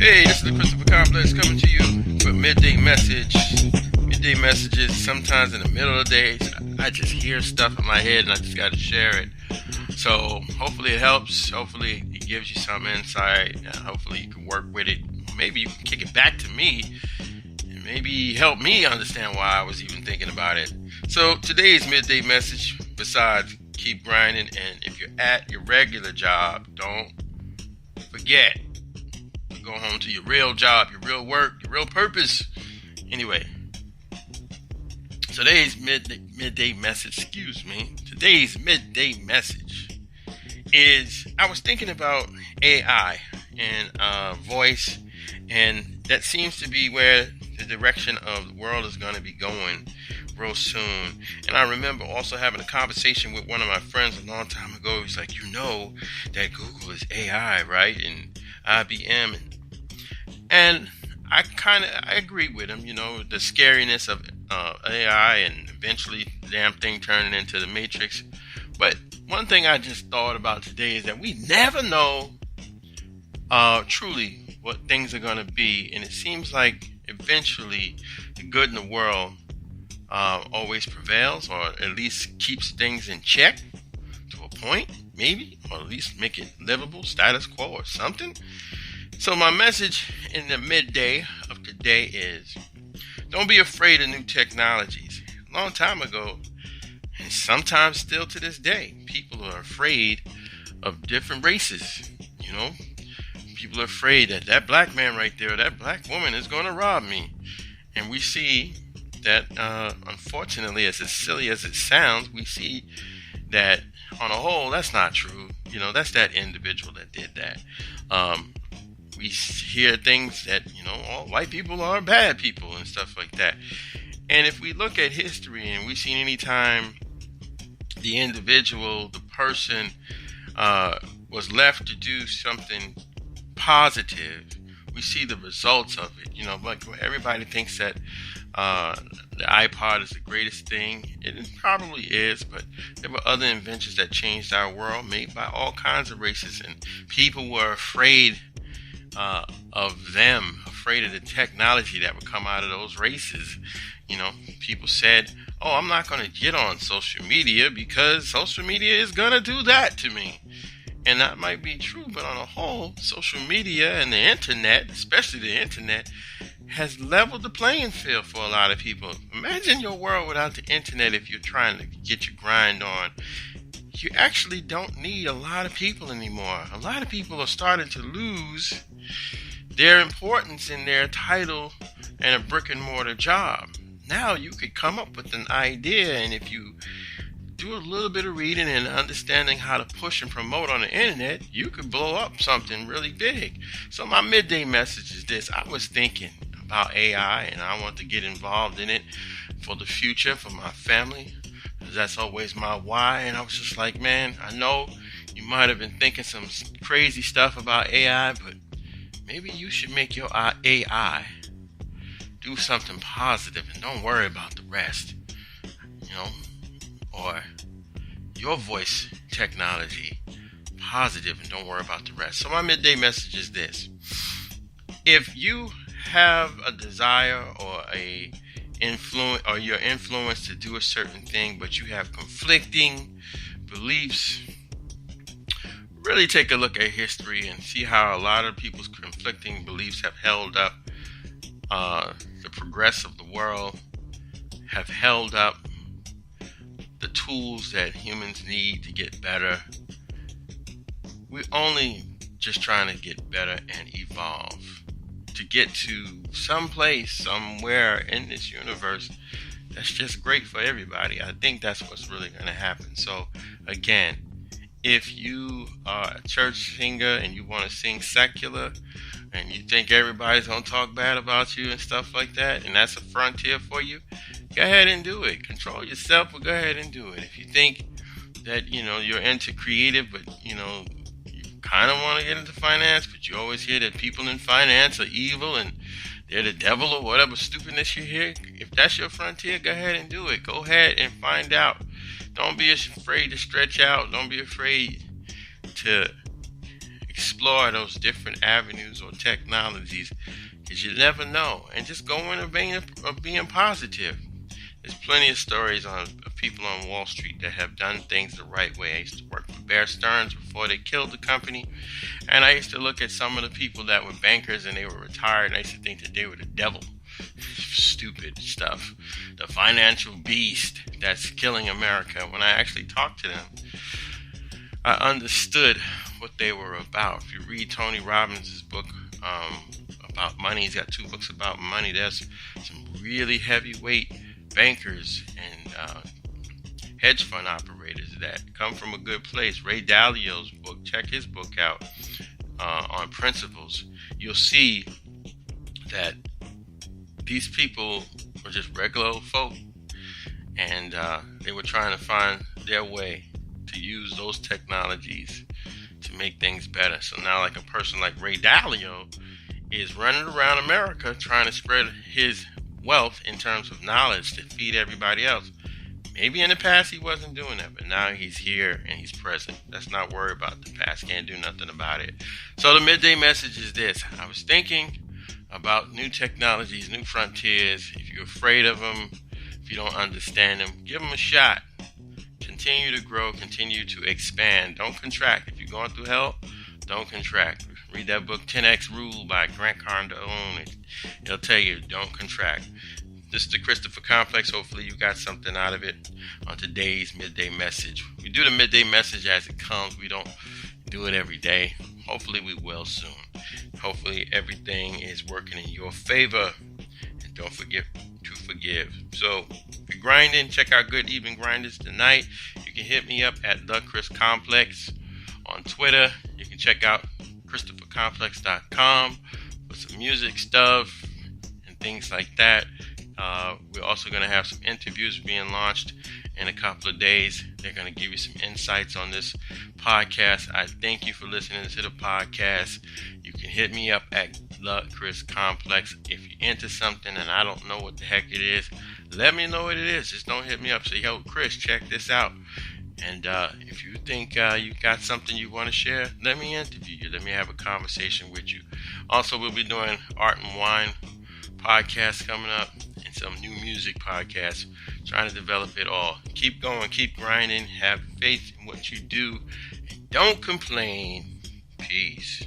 Hey, this is the Christopher Complex coming to you with Midday Message. Midday Messages, sometimes in the middle of the day, I just hear stuff in my head and I just got to share it. So hopefully it helps. Hopefully it gives you some insight. Hopefully you can work with it. Maybe you can kick it back to me and maybe help me understand why I was even thinking about it. So today's Midday Message, besides keep grinding, and if you're at your regular job, don't forget. Go home to your real job, your real work, your real purpose. Anyway, today's midday message, today's midday message is, I was thinking about AI and voice, and that seems to be where the direction of the world is going to be going real soon. And I remember also having a conversation with one of my friends a long time ago. He's like, you know that Google is AI, right? And IBM, and I agree with him. You know, the scariness of AI and eventually the damn thing turning into the Matrix. But one thing I just thought about today is that we never know truly what things are going to be, and it seems like eventually the good in the world always prevails, or at least keeps things in check to a point, maybe, or at least make it livable, status quo or something. So my message in the midday of today is, don't be afraid of new technologies. A long time ago, and sometimes still to this day, people are afraid of different races. You know, people are afraid that that black man right there, that black woman is going to rob me. And we see that, unfortunately, as silly as it sounds, we see that on a whole, that's not true. You know, that's that individual that did that. We hear things that, you know, all white people are bad people and stuff like that. And if we look at history and we see any time the individual, the person, was left to do something positive, we see the results of it. You know, like everybody thinks that the iPod is the greatest thing. It probably is, but there were other inventions that changed our world, made by all kinds of races, and people were afraid of them, afraid of the technology that would come out of those races. You know, people said, oh, I'm not going to get on social media because social media is going to do that to me. And that might be true, but on a whole, social media and the internet, especially the internet, has leveled the playing field for a lot of people. Imagine your world without the internet. If you're trying to get your grind on, you actually don't need a lot of people anymore. A lot of people are starting to lose their importance in their title and a brick and mortar job. Now you could come up with an idea, and if you do a little bit of reading and understanding how to push and promote on the internet, you could blow up something really big. So my midday message is this. I was thinking about AI, and I want to get involved in it for the future, for my family. That's always my why. And I was just like, man, I know you might have been thinking some crazy stuff about AI, but maybe you should make your AI do something positive and don't worry about the rest, you know, or your voice technology positive and don't worry about the rest. So my midday message is this. If you have a desire or a influence, or you're influenced to do a certain thing, but you have conflicting beliefs, really take a look at history and see how a lot of people's conflicting beliefs have held up the progress of the world, have held up the tools that humans need to get better. We're only just trying to get better and evolve to get to some place, somewhere in this universe that's just great for everybody. I think that's what's really going to happen. So again, if you are a church singer and you want to sing secular and you think everybody's going to talk bad about you and stuff like that, and that's a frontier for you, go ahead and do it. Control yourself, but go ahead and do it. If you think that, you know, you're into creative, but, you know, you kind of want to get into finance, but you always hear that people in finance are evil and they're the devil or whatever stupidness you hear, if that's your frontier, go ahead and do it. Go ahead and find out. Don't be afraid to stretch out. Don't be afraid to explore those different avenues or technologies, because you never know. And just go in a vein of being positive. There's plenty of stories of people on Wall Street that have done things the right way. I used to work for Bear Stearns before they killed the company. And I used to look at some of the people that were bankers and they were retired. And I used to think that they were the devil. Stupid stuff. The financial beast that's killing America. When I actually talked to them, I understood what they were about. If you read Tony Robbins' book about money, he's got 2 books about money. There's some really heavyweight bankers and hedge fund operators that come from a good place. Ray Dalio's book, check his book out on principles. You'll see that these people were just regular old folk, and they were trying to find their way to use those technologies to make things better. So now, like a person like Ray Dalio is running around America trying to spread his wealth in terms of knowledge to feed everybody else. Maybe in the past he wasn't doing that, but now he's here and he's present. Let's not worry about the past. Can't do nothing about it. So the midday message is this. I was thinking about new technologies, new frontiers. If you're afraid of them, if you don't understand them, give them a shot. Continue to grow, continue to expand. Don't contract. If you're going through hell, don't contract. Read that book, 10X Rule by Grant Cardone. It'll tell you, don't contract. This is the Christopher Complex. Hopefully you got something out of it on today's midday message. We do the midday message as it comes. We don't do it every day. Hopefully we will soon. Hopefully everything is working in your favor. And don't forget to forgive. So if you're grinding, check out Good Evening Grinders tonight. You can hit me up at The Chris Complex on Twitter. You can check out ChristopherComplex.com for some music stuff and things like that. We're also going to have some interviews being launched in a couple of days. They're going to give you some insights on this podcast. I thank you for listening to the podcast. You can hit me up at The Chris Complex. If you're into something and I don't know what the heck it is, let me know what it is. Just don't hit me up. Say, yo, Chris, check this out. And if you think you got something you want to share, let me interview you. Let me have a conversation with you. Also, we'll be doing Art and Wine podcasts coming up and some new music podcasts. Trying to develop it all. Keep going. Keep grinding. Have faith in what you do. And don't complain. Peace.